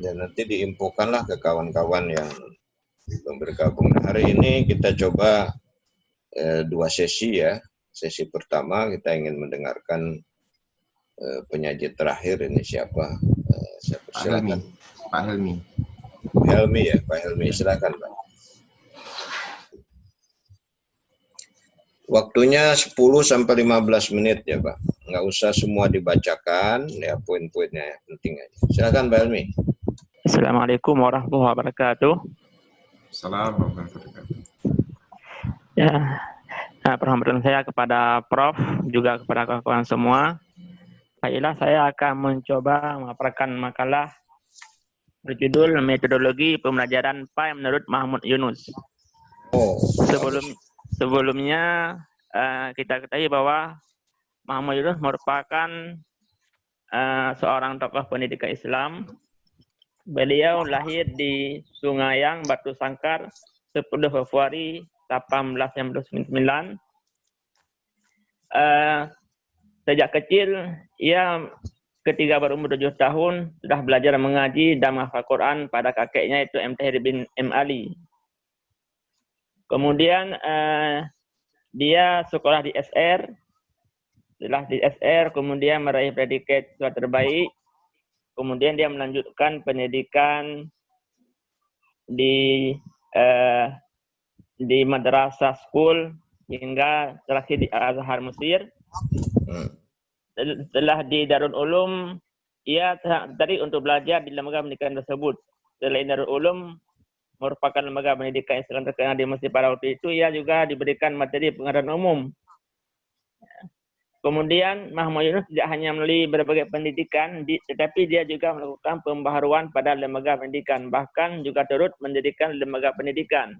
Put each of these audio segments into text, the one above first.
Ya, nanti diinfokanlah ke kawan-kawan yang belum bergabung. Nah, hari ini kita coba 2 sesi ya. Sesi pertama kita ingin mendengarkan penyaji terakhir ini siapa? Saya persilakan. Pak Helmi. Helmi ya, Pak Helmi, silakan Pak. Waktunya 10 sampai 15 menit ya Pak. Nggak usah semua dibacakan, ya poin-poinnya penting aja. Silakan Pak Helmi. Assalamualaikum warahmatullahi wabarakatuh. Assalamualaikum warahmatullahi wabarakatuh. Ya, perhatian saya kepada Prof, juga kepada kawan-kawan semua. Baiklah, saya akan mencoba memaparkan makalah berjudul Metodologi Pembelajaran PAI menurut Mahmud Yunus. Sebelumnya kita ketahui bahwa Mahmud Yunus merupakan seorang tokoh pendidikan Islam. Beliau lahir di Sungayang, Batu Sangkar, 10 Februari 1899. Sejak kecil, ia ketika berumur 7 tahun sudah belajar mengaji dan menghafal Quran pada kakeknya, yaitu M. Tahir bin M. Ali. Kemudian dia sekolah di SR. Setelah di SR, kemudian meraih predikat siswa terbaik. Kemudian dia melanjutkan pendidikan di madrasah school hingga terakhir di Azhar Mesir. Setelah di Darul Ulum, ia tertarik untuk belajar di lembaga pendidikan tersebut. Selain Darul Ulum merupakan lembaga pendidikan Islam terkenal di Mesir pada waktu itu, ia juga diberikan materi pengetahuan umum. Kemudian Mahmud Yunus tidak hanya melalui berbagai pendidikan, tetapi dia juga melakukan pembaharuan pada lembaga pendidikan, bahkan juga turut mendirikan lembaga pendidikan.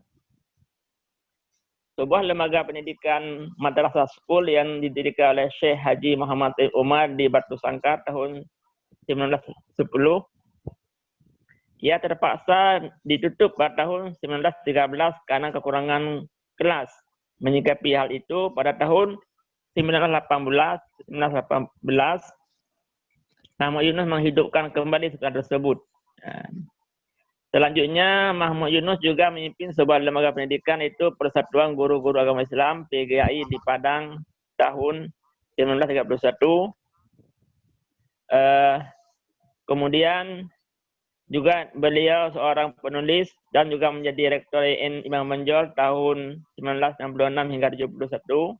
Sebuah lembaga pendidikan madrasah school yang didirikan oleh Syekh Haji Muhammad Umar di Batu Sangkar tahun 1910. Ia terpaksa ditutup pada tahun 1913 karena kekurangan kelas. Menyikapi hal itu, pada tahun 1918, Mahmud Yunus menghidupkan kembali sekolah tersebut. Selanjutnya, Mahmud Yunus juga memimpin sebuah lembaga pendidikan, itu Persatuan Guru-Guru Agama Islam PGAI di Padang tahun 1931. Kemudian juga beliau seorang penulis dan juga menjadi rektor IAIN Imam Bonjol tahun 1966 hingga 71.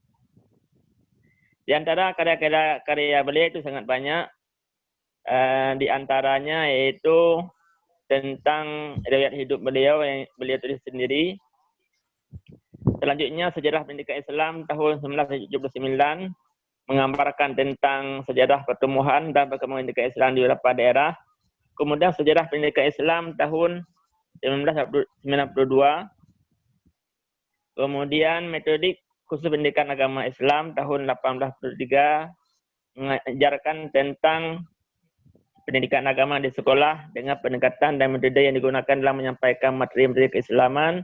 Di antara karya beliau itu sangat banyak. Di antaranya yaitu tentang riwayat hidup beliau yang beliau tulis sendiri. Selanjutnya sejarah pendidikan Islam tahun 1979 menggambarkan tentang sejarah pertumbuhan dan perkembangan pendidikan Islam di beberapa daerah. Kemudian sejarah pendidikan Islam tahun 1992. Kemudian metodik khusus pendidikan agama Islam tahun 1843 mengajarkan tentang pendidikan agama di sekolah dengan pendekatan dan metode yang digunakan dalam menyampaikan materi-materi keislaman.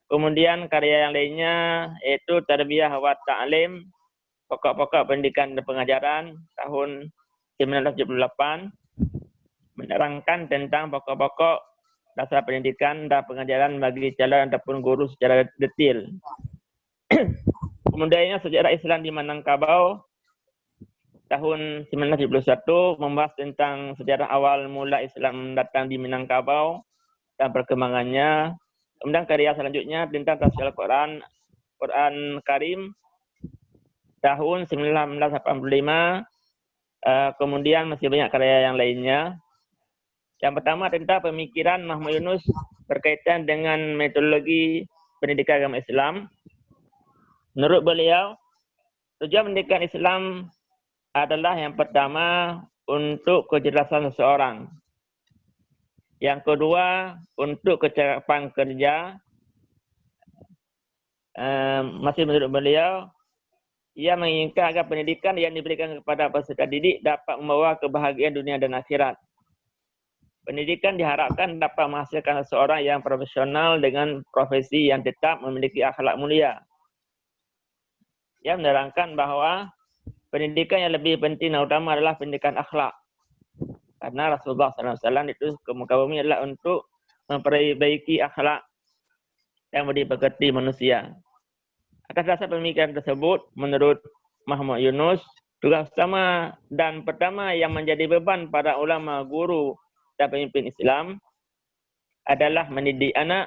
Kemudian karya yang lainnya yaitu Tarbiyah wa Ta'lim, pokok-pokok pendidikan dan pengajaran tahun 1978, menerangkan tentang pokok-pokok dasar pendidikan dan pengajaran bagi calon ataupun guru secara detail. Kemudian sejarah Islam di Minangkabau tahun 1971 membahas tentang sejarah awal mula Islam datang di Minangkabau dan perkembangannya. Kemudian karya selanjutnya tentang tafsir Al-Quran, Quran Karim tahun 1985. Kemudian masih banyak karya yang lainnya. Yang pertama tentang pemikiran Mahmud Yunus berkaitan dengan metodologi pendidikan agama Islam. Menurut beliau, tujuan pendidikan Islam adalah yang pertama untuk kecerdasan seseorang. Yang kedua untuk kecakapan kerja. Masih menurut beliau, ia menginginkan agar pendidikan yang diberikan kepada peserta didik dapat membawa kebahagiaan dunia dan akhirat. Pendidikan diharapkan dapat menghasilkan seseorang yang profesional dengan profesi yang tetap memiliki akhlak mulia. Ia menerangkan bahwa pendidikan yang lebih penting dan utama adalah pendidikan akhlak. Karena Rasulullah SAW itu ke muka bumi adalah untuk memperbaiki akhlak yang budi pekerti manusia. Atas dasar pemikiran tersebut, menurut Muhammad Yunus, tugas utama dan pertama yang menjadi beban para ulama, guru, dan pemimpin Islam adalah mendidik anak,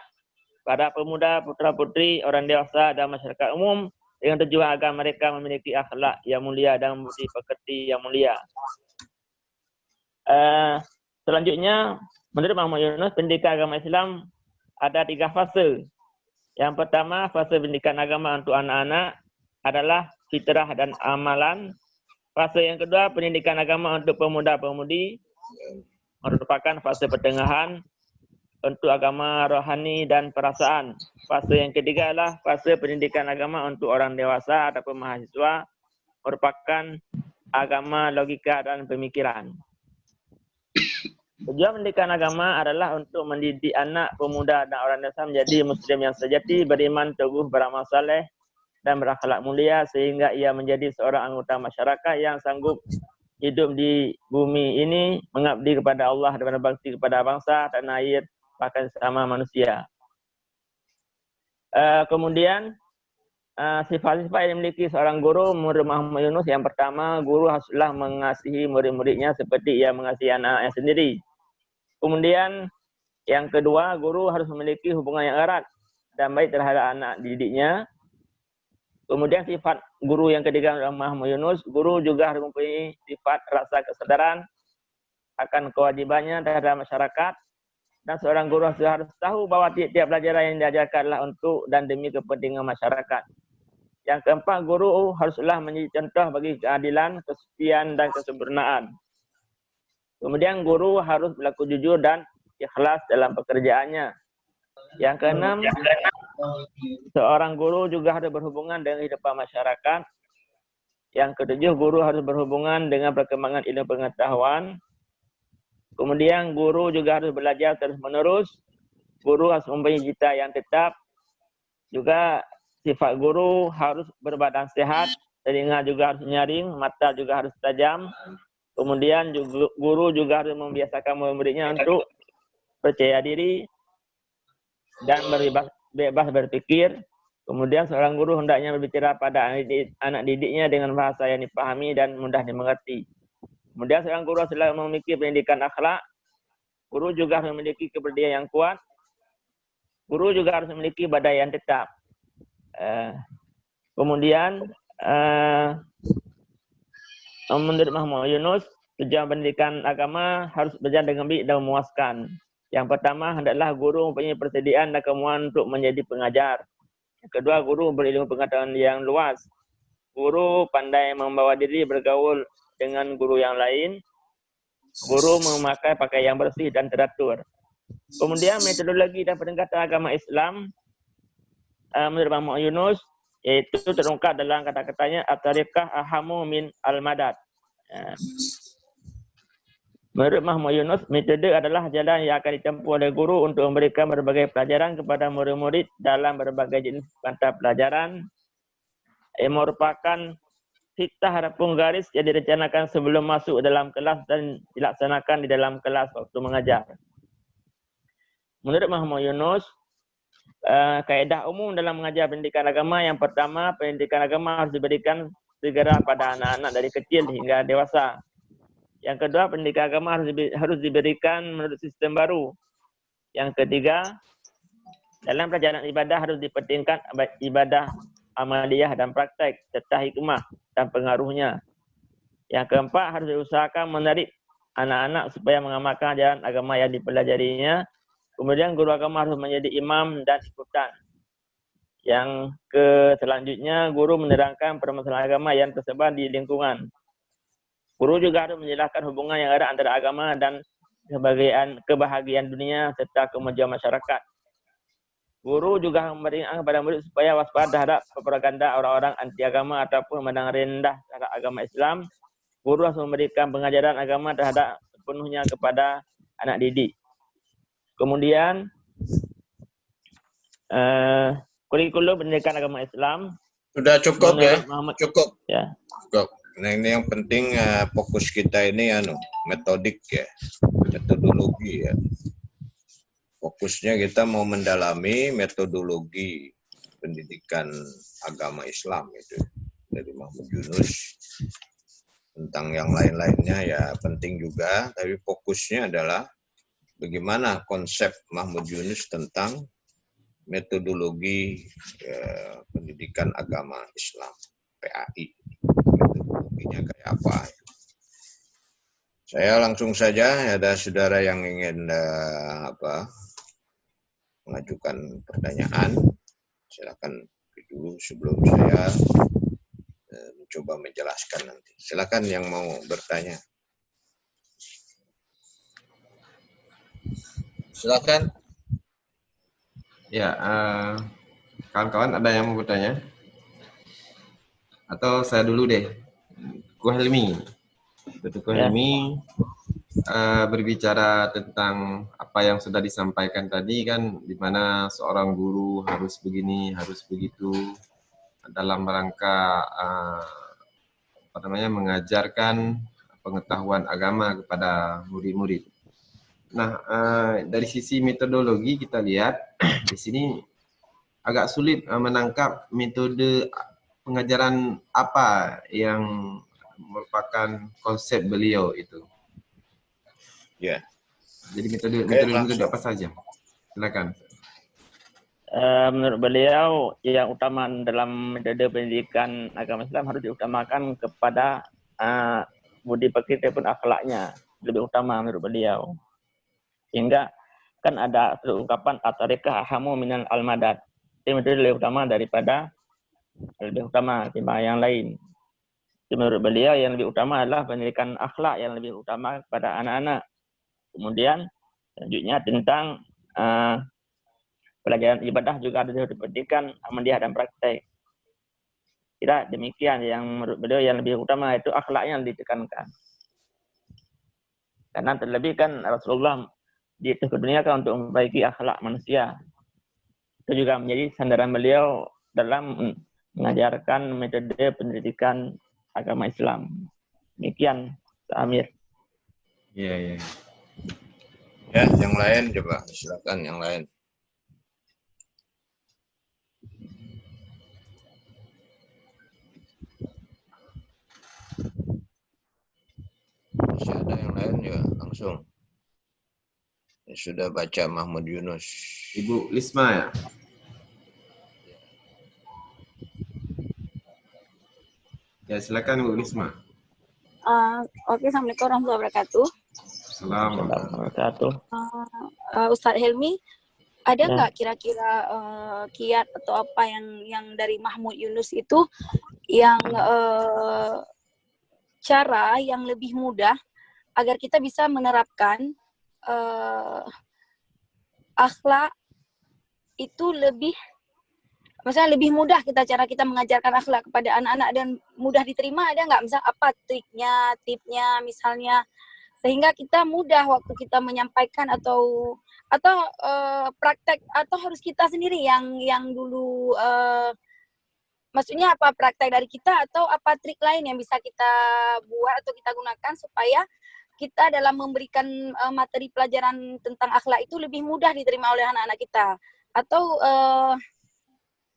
para pemuda, putra-putri, orang dewasa, dan masyarakat umum dengan tujuan agar mereka memiliki akhlak yang mulia dan budi pekerti yang mulia. Selanjutnya, menurut Muhammad Yunus, pendidikan agama Islam ada 3 fase. Yang pertama, fase pendidikan agama untuk anak-anak adalah fitrah dan amalan. Fase yang kedua, pendidikan agama untuk pemuda-pemudi merupakan fase pertengahan untuk agama rohani dan perasaan. Fase yang ketiga adalah fase pendidikan agama untuk orang dewasa ataupun mahasiswa, merupakan agama logika dan pemikiran. Tujuan pendidikan agama adalah untuk mendidik anak, pemuda, dan orang dewasa menjadi muslim yang sejati, beriman, teguh, beramal saleh, dan berakhlak mulia, sehingga ia menjadi seorang anggota masyarakat yang sanggup hidup di bumi ini, mengabdi kepada Allah dan berbakti kepada bangsa, tanah air, bahkan sesama manusia. Kemudian, sifat-sifat yang dimiliki seorang guru menurut Muhammad Yunus, yang pertama, guru haruslah mengasihi murid-muridnya seperti ia mengasihi anak-anaknya sendiri. Kemudian yang kedua, guru harus memiliki hubungan yang erat dan baik terhadap anak didiknya. Kemudian sifat guru yang ketiga menurut Muhammad Yunus, guru juga harus mempunyai sifat rasa kesadaran akan kewajibannya terhadap masyarakat, dan seorang guru harus tahu bahwa tiap-tiap pelajaran yang diajarkan adalah untuk dan demi kepentingan masyarakat. Yang keempat, guru haruslah menjadi contoh bagi keadilan, kesucian, dan kesempurnaan. Kemudian guru harus berlaku jujur dan ikhlas dalam pekerjaannya. Yang keenam, seorang guru juga harus berhubungan dengan kehidupan masyarakat. Yang ketujuh, guru harus berhubungan dengan perkembangan ilmu pengetahuan. Kemudian guru juga harus belajar terus-menerus. Guru harus mempunyai cita yang tetap. Juga sifat guru harus berbadan sehat, telinga juga harus nyaring, mata juga harus tajam. Kemudian guru juga harus membiasakan murid-muridnya untuk percaya diri dan bebas berpikir. Kemudian seorang guru hendaknya berbicara pada anak didiknya dengan bahasa yang dipahami dan mudah dimengerti. Kemudian seorang guru harus memiliki pendidikan akhlak. Guru juga harus memiliki kepribadian yang kuat. Guru juga harus memiliki badan yang tetap. Kemudian menurut Muhammad Yunus, tujuan pendidikan agama harus berjalan dengan baik dan memuaskan. Yang pertama, hendaklah guru mempunyai persediaan dan kemampuan untuk menjadi pengajar. Yang kedua, guru berilmu pengetahuan yang luas. Guru pandai membawa diri bergaul dengan guru yang lain. Guru memakai pakaian yang bersih dan teratur. Kemudian metodologi dan pendekatan agama Islam menurut Muhammad Yunus, yaitu terungkap dalam kata-katanya at-tariqah ahamu min al-madad. Menurut Muhammad Yunus, metode adalah jalan yang akan ditempuh oleh guru untuk memberikan berbagai pelajaran kepada murid-murid dalam berbagai jenis mata pelajaran. Ia merupakan fitah ataupun garis yang direncanakan sebelum masuk dalam kelas dan dilaksanakan di dalam kelas waktu mengajar. Menurut Muhammad Yunus, kaedah umum dalam mengajar pendidikan agama, yang pertama, pendidikan agama harus diberikan segera pada anak-anak dari kecil hingga dewasa. Yang kedua, pendidikan agama harus diberikan menurut sistem baru. Yang ketiga, dalam pelajaran ibadah harus dipentingkan ibadah amaliyah dan praktek serta hikmah dan pengaruhnya. Yang keempat, harus diusahakan menarik anak-anak supaya mengamalkan ajaran agama yang dipelajarinya. Kemudian guru agama harus menjadi imam dan ikutan. Yang selanjutnya, guru menerangkan permasalahan agama yang tersebar di lingkungan. Guru juga harus menjelaskan hubungan yang ada antara agama dan kebahagiaan dunia serta kemajuan masyarakat. Guru juga memperingatkan kepada murid supaya waspada terhadap propaganda orang-orang anti agama ataupun memandang rendah terhadap agama Islam. Guru harus memberikan pengajaran agama terhadap sepenuhnya kepada anak didik. Kemudian kurikulum pendidikan agama Islam Sudah cukup ya? Muhammad, Cukup. ya. Cukup. Nah, ini yang penting fokus kita ini metodik ya, metodologi ya. Fokusnya kita mau mendalami metodologi pendidikan agama Islam itu dari Mahmud Yunus. Tentang yang lain-lainnya ya penting juga, tapi fokusnya adalah bagaimana konsep Mahmud Yunus tentang metodologi pendidikan agama Islam, PAI. Metodologinya kayak apa? Saya langsung saja, ada saudara yang ingin mengajukan pertanyaan, silakan dulu sebelum saya mencoba menjelaskan nanti. Silakan yang mau bertanya. Silakan. Ya, kawan-kawan ada yang mau bertanya? Atau saya dulu deh. Ku Helmi. Dr. Helmi berbicara tentang apa yang sudah disampaikan tadi kan, di mana seorang guru harus begini, harus begitu dalam rangka mengajarkan pengetahuan agama kepada murid-murid. Nah, dari sisi metodologi kita lihat di sini agak sulit menangkap metode pengajaran apa yang merupakan konsep beliau itu. Ya. Jadi metode apa saja? Silakan. Menurut beliau yang utama dalam metode pendidikan agama Islam harus diutamakan kepada budi pekerti pun akhlaknya lebih utama menurut beliau. Sehingga kan ada ungkapan at-tariqah ahamu minal al-madad. Itu metode lebih utama daripada lebih utama timbang yang lain. Menurut beliau yang lebih utama adalah pendidikan akhlak yang lebih utama kepada anak-anak. Kemudian selanjutnya tentang pelajaran ibadah juga harus diperhatikan amaliyah dan praktek. Tidak demikian, yang menurut beliau yang lebih utama itu akhlaknya yang ditekankan. Karena terlebih kan Rasulullah diutus ke dunia kan untuk memperbaiki akhlak manusia. Itu juga menjadi sandaran beliau dalam mengajarkan metode pendidikan agama Islam. Demikian, Pak Amir. Iya. Ya, yang lain coba, silakan yang lain. Masih ada yang lain ya, langsung. Ya, sudah baca Mahmud Yunus. Ibu Lisma ya? Ya, silakan Ibu Lisma. Oke, Assalamualaikum warahmatullahi wabarakatuh. Assalamualaikum warahmatullahi wabarakatuh. Ustadz Helmi, ada Ya. nggak kira-kira kiat atau apa yang dari Mahmud Yunus itu yang cara yang lebih mudah agar kita bisa menerapkan akhlak itu maksudnya lebih mudah cara kita mengajarkan akhlak kepada anak-anak dan mudah diterima, ada nggak? Misalnya apa triknya, tipnya misalnya, sehingga kita mudah waktu kita menyampaikan atau praktek, atau harus kita sendiri yang dulu maksudnya apa, praktek dari kita atau apa trik lain yang bisa kita buat atau kita gunakan supaya kita dalam memberikan materi pelajaran tentang akhlak itu lebih mudah diterima oleh anak-anak kita, atau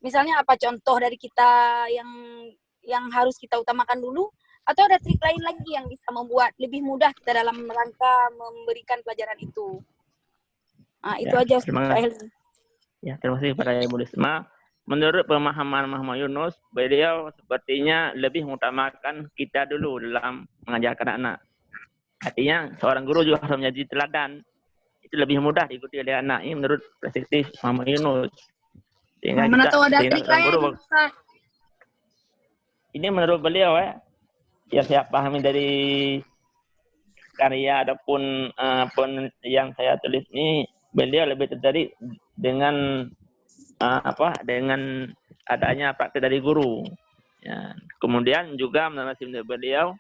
misalnya apa contoh dari kita yang harus kita utamakan dulu, atau ada trik lain lagi yang bisa membuat lebih mudah kita dalam rangka memberikan pelajaran itu. Nah, itu aja. Terima kasih kepada Ibu Lisma. Menurut pemahaman Mahmud Yunus, beliau sepertinya lebih mengutamakan kita dulu dalam mengajarkan anak. Artinya seorang guru juga harus menjadi teladan. Itu lebih mudah diikuti oleh anak. Ini menurut perspektif Mahmud Yunus. Mana tahu ada trik lain, Ustaz. Ini menurut beliau yang saya pahami dari karya ataupun yang saya tulis ini, beliau lebih tertarik dengan dengan adanya praktek dari guru. Ya. Kemudian juga menurut beliau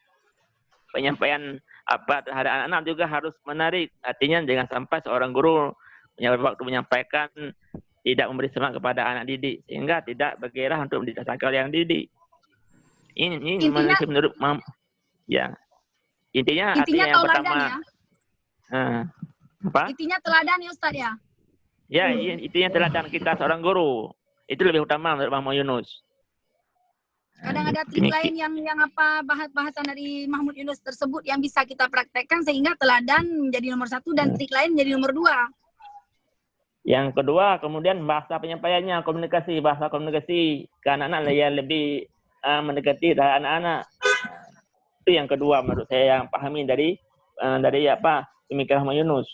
penyampaian terhadap anak-anak juga harus menarik. Artinya jangan sampai seorang guru waktu menyampaikan tidak memberi semangat kepada anak didik, sehingga tidak bergairah untuk mendidik yang didik. Ini Intinya- manusia menurut ya. Intinya artinya yang teladan pertama. ya. Apa? Intinya teladan ya Ustaz ya. Ya, intinya teladan kita seorang guru. Itu lebih utama menurut Mahmud Yunus. Kadang ada trik lain yang apa bahasan dari Mahmud Yunus tersebut yang bisa kita praktekkan sehingga teladan menjadi nomor 1 dan trik lain menjadi nomor 2. Yang kedua, kemudian bahasa penyampaiannya, bahasa komunikasi ke anak-anak yang lebih mendekati anak-anak. Itu yang kedua menurut saya yang pahami dari pemikiran Mahmud Yunus.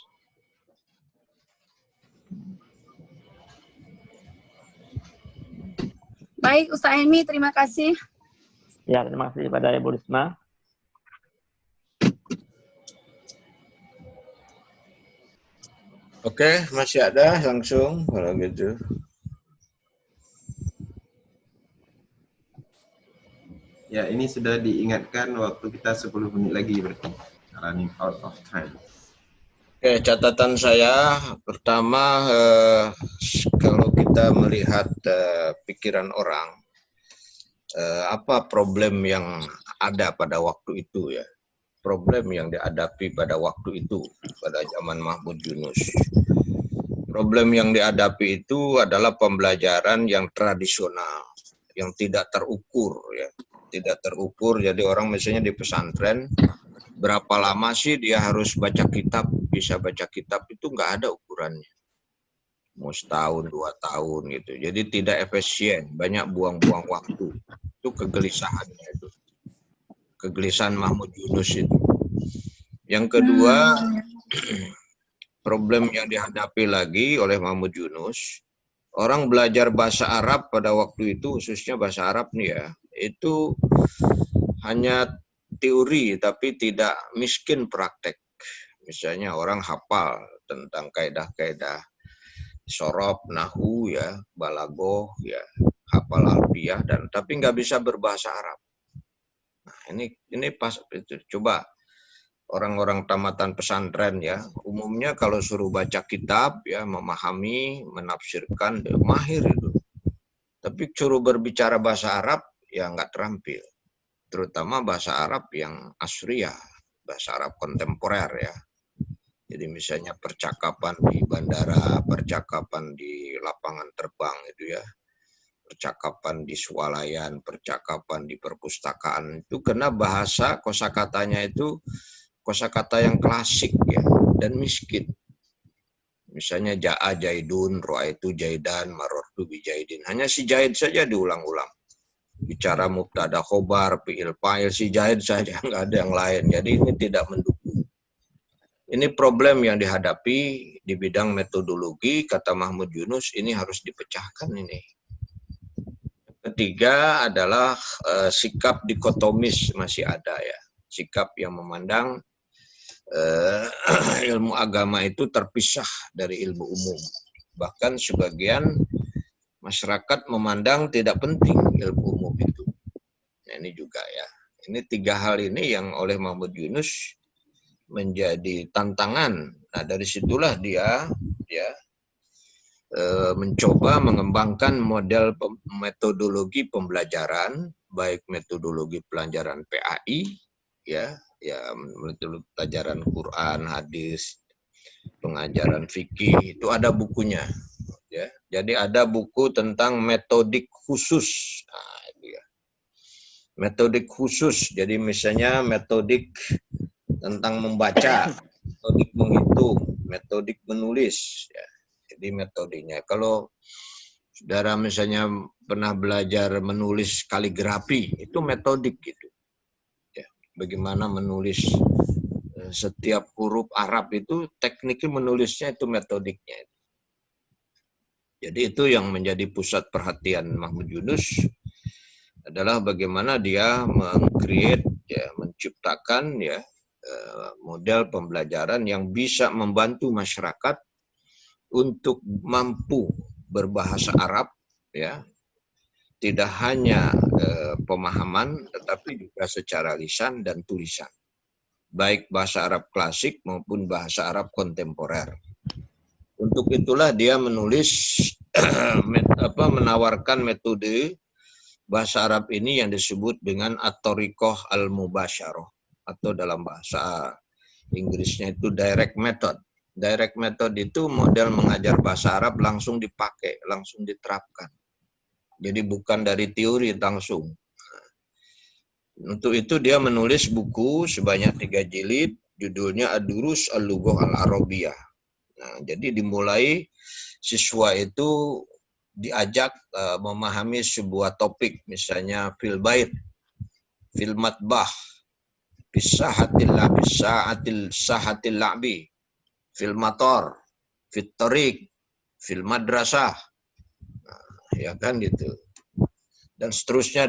Baik, Ustaz Helmi, terima kasih. Ya, terima kasih kepada Ibu Risma. Oke, masih ada langsung kalau gitu. Ya, ini sudah diingatkan waktu kita 10 menit lagi berarti. Running out of time. Oke, catatan saya pertama kalau kita melihat pikiran orang, apa problem yang ada pada waktu itu ya, problem yang dihadapi pada waktu itu pada zaman Mahmud Yunus. Problem yang dihadapi itu adalah pembelajaran yang tradisional, yang tidak terukur ya, tidak terukur. Jadi orang misalnya di pesantren, berapa lama sih dia harus baca kitab, bisa baca kitab itu nggak ada ukurannya. Mau setahun, 2 tahun gitu. Jadi tidak efisien, banyak buang-buang waktu. Itu kegelisahannya itu. Kegelisahan Mahmud Yunus itu. Yang kedua, problem yang dihadapi lagi oleh Mahmud Yunus, orang belajar bahasa Arab pada waktu itu, khususnya bahasa Arab nih ya, itu hanya teori tapi tidak miskin praktek. Misalnya orang hafal tentang kaidah-kaidah sorob, nahu ya, balagoh ya, hafal alfiyah dan tapi nggak bisa berbahasa Arab. Nah, ini pas itu. Coba orang-orang tamatan pesantren ya, umumnya kalau suruh baca kitab ya, memahami, menafsirkan, mahir itu. Tapi suruh berbicara bahasa Arab ya nggak terampil. Terutama bahasa Arab yang asriyah, bahasa Arab kontemporer ya. Jadi misalnya percakapan di bandara, percakapan di lapangan terbang itu ya, percakapan di swalayan, percakapan di perpustakaan itu kena bahasa kosakatanya itu kosakata yang klasik ya dan miskin. Misalnya ja'a jaidun, ro'aitu jaidan, marortu bijaidin. Hanya si jaid saja diulang-ulang. Bicara mubtada khobar, fi'il fa'il, si jaid saja, nggak ada yang lain. Jadi ini tidak mendukung. Ini problem yang dihadapi di bidang metodologi, kata Mahmud Yunus, ini harus dipecahkan ini. Ketiga adalah sikap dikotomis masih ada ya. Sikap yang memandang ilmu agama itu terpisah dari ilmu umum. Bahkan sebagian masyarakat memandang tidak penting ilmu umum itu. Nah, ini juga ya. Ini 3 hal ini yang oleh Mahmud Yunus menjadi tantangan. Nah, dari situlah dia mencoba mengembangkan model metodologi pembelajaran, baik metodologi pelajaran PAI, ya metodologi pelajaran Quran, hadis, pengajaran fikih, itu ada bukunya. Ya, jadi ada buku tentang metodik khusus. Nah, itu ya. Metodik khusus. Jadi misalnya metodik tentang membaca, metodik menghitung, metodik menulis. Ya. Jadi metodenya. Kalau saudara misalnya pernah belajar menulis kaligrafi, itu metodik gitu. Ya. Bagaimana menulis setiap huruf Arab itu tekniknya menulisnya itu metodiknya. Jadi itu yang menjadi pusat perhatian Mahmud Yunus adalah bagaimana dia meng-create, ya, menciptakan ya model pembelajaran yang bisa membantu masyarakat untuk mampu berbahasa Arab, ya, tidak hanya pemahaman, tetapi juga secara lisan dan tulisan, baik bahasa Arab klasik maupun bahasa Arab kontemporer. Untuk itulah dia menulis menawarkan metode bahasa Arab ini yang disebut dengan at-thariqah al-mubasyarah, atau dalam bahasa Inggrisnya itu direct method. Direct method itu model mengajar bahasa Arab langsung dipakai, langsung diterapkan. Jadi bukan dari teori langsung. Untuk itu dia menulis buku sebanyak 3 jilid, judulnya Ad-Durus Al-Lughah Al-Arabiyah. Nah, jadi dimulai siswa itu diajak memahami sebuah topik, misalnya fil bait, fil matbah, bisahatil sahatil la'bi, fil mator, fit tariq, fil madrasah. Nah, ya kan gitu. Dan seterusnya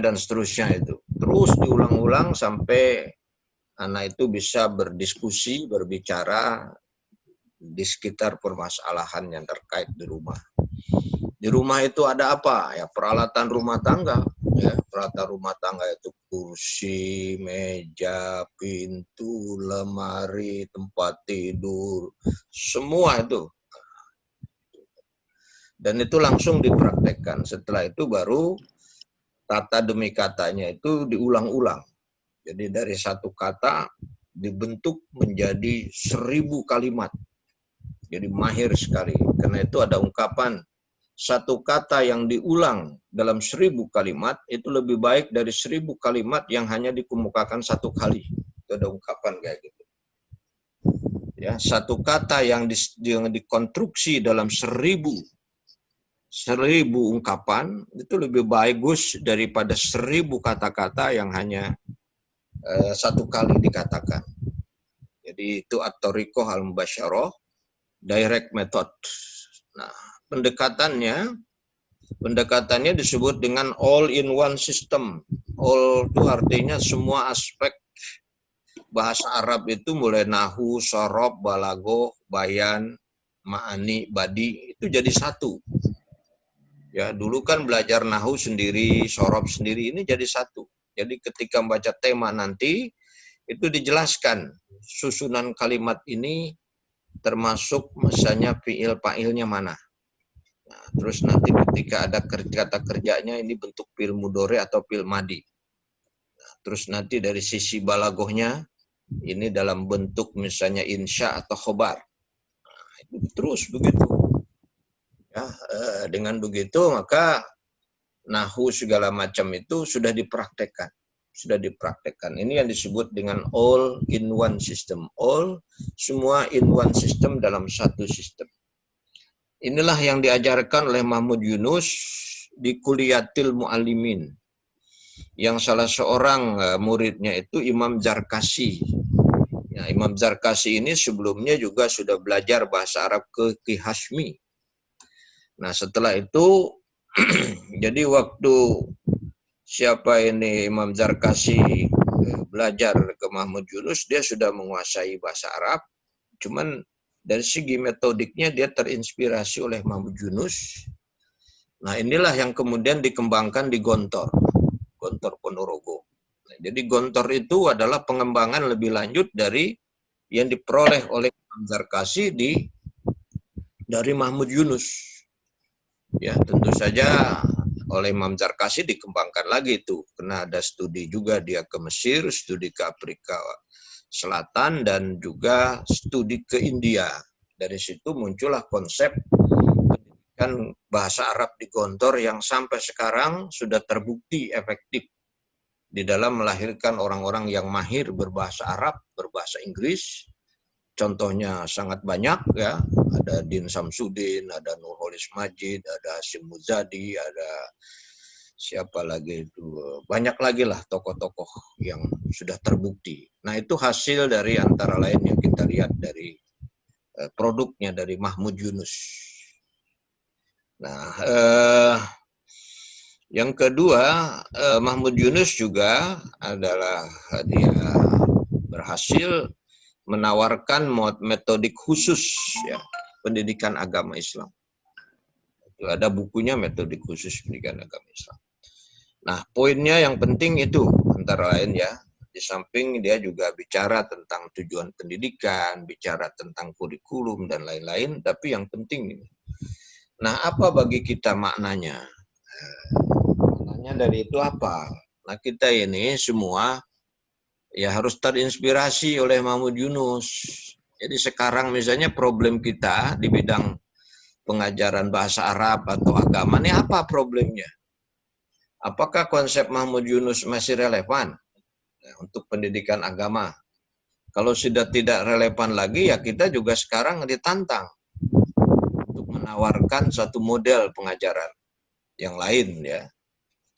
itu. Terus diulang-ulang sampai anak itu bisa berdiskusi, berbicara di sekitar permasalahan yang terkait di rumah. Di rumah itu ada apa? Ya, peralatan rumah tangga. Ya, peralatan rumah tangga itu kursi, meja, pintu, lemari, tempat tidur, semua itu. Dan itu langsung dipraktekkan. Setelah itu baru kata demi katanya itu diulang-ulang. Jadi dari satu kata dibentuk menjadi 1000 kalimat. Jadi mahir sekali. Karena itu ada ungkapan, satu kata yang diulang dalam 1000 kalimat itu lebih baik dari 1000 kalimat yang hanya dikemukakan satu kali. Itu ada ungkapan kayak gitu. Ya, satu kata yang dikonstruksi dalam 1000 ungkapan itu lebih bagus daripada 1000 kata-kata yang hanya satu kali dikatakan. Jadi itu at-thariqah al-mubasyarah, direct method. Nah, pendekatannya disebut dengan all in one system. All itu artinya semua aspek bahasa Arab itu mulai nahu, sorob, balagoh, bayan, ma'ani, badi itu jadi satu. Ya, dulu kan belajar nahu sendiri, sorob sendiri, ini jadi satu. Jadi ketika membaca tema nanti itu dijelaskan susunan kalimat ini termasuk misalnya fiil fa'ilnya mana. Nah, terus nanti ketika ada kata kerjanya ini bentuk fiil mudhari atau fiil madi. Nah, terus nanti dari sisi balagohnya ini dalam bentuk misalnya insya atau khobar. Nah, itu terus begitu. Ya, dengan begitu maka nahu segala macam itu sudah dipraktekkan. Ini yang disebut dengan all in one system. All, semua in one system dalam satu sistem. Inilah yang diajarkan oleh Mahmud Yunus di Kuliyatil Mu'allimin. Yang salah seorang muridnya itu Imam Zarkasi. Ya, Imam Zarkasi ini sebelumnya juga sudah belajar bahasa Arab ke Ki Hashmi. Nah, setelah itu jadi waktu siapa ini Imam Zarkasi belajar ke Mahmud Yunus, dia sudah menguasai bahasa Arab. Cuman dari segi metodiknya dia terinspirasi oleh Mahmud Yunus. Nah, inilah yang kemudian dikembangkan di Gontor Ponorogo. Nah, jadi Gontor itu adalah pengembangan lebih lanjut dari yang diperoleh oleh Imam Zarkasi dari Mahmud Yunus. Ya, tentu saja oleh Imam Zarkasi dikembangkan lagi itu. Karena ada studi juga dia ke Mesir, studi ke Afrika Selatan, dan juga studi ke India. Dari situ muncullah konsep pendidikan bahasa Arab di Gontor yang sampai sekarang sudah terbukti efektif di dalam melahirkan orang-orang yang mahir berbahasa Arab, berbahasa Inggris. Contohnya sangat banyak ya, ada Din Samsudin, ada Nurholis Majid, ada Hasim Muzadi, ada siapa lagi itu, banyak lagi lah tokoh-tokoh yang sudah terbukti. Nah, itu hasil dari antara lain yang kita lihat dari produknya dari Mahmud Yunus. Nah, yang kedua, Mahmud Yunus juga adalah dia berhasil menawarkan metodik khusus ya pendidikan agama Islam. Itu ada bukunya metodik khusus pendidikan agama Islam. Nah, poinnya yang penting itu antara lain ya, di samping dia juga bicara tentang tujuan pendidikan, bicara tentang kurikulum dan lain-lain, tapi yang penting ini. Nah, apa bagi kita maknanya? Maknanya Keuntungannya dari itu apa? Nah, kita ini semua ya harus terinspirasi oleh Mahmud Yunus. Jadi sekarang misalnya problem kita di bidang pengajaran bahasa Arab atau agama ini apa problemnya? Apakah konsep Mahmud Yunus masih relevan untuk pendidikan agama? Kalau sudah tidak relevan lagi, ya kita juga sekarang ditantang untuk menawarkan satu model pengajaran yang lain ya,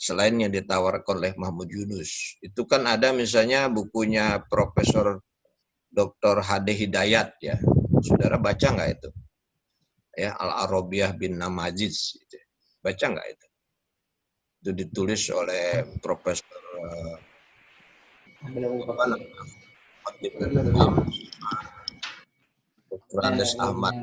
selain yang ditawarkan oleh Mahmud Yunus. Itu kan ada misalnya bukunya Profesor Dr. Hadi Hidayat ya. Saudara baca nggak itu? Ya, Al-Arabiyah bin Namajiz. Gitu. Baca nggak itu? Itu ditulis oleh Profesor Dr. Andes Ahmad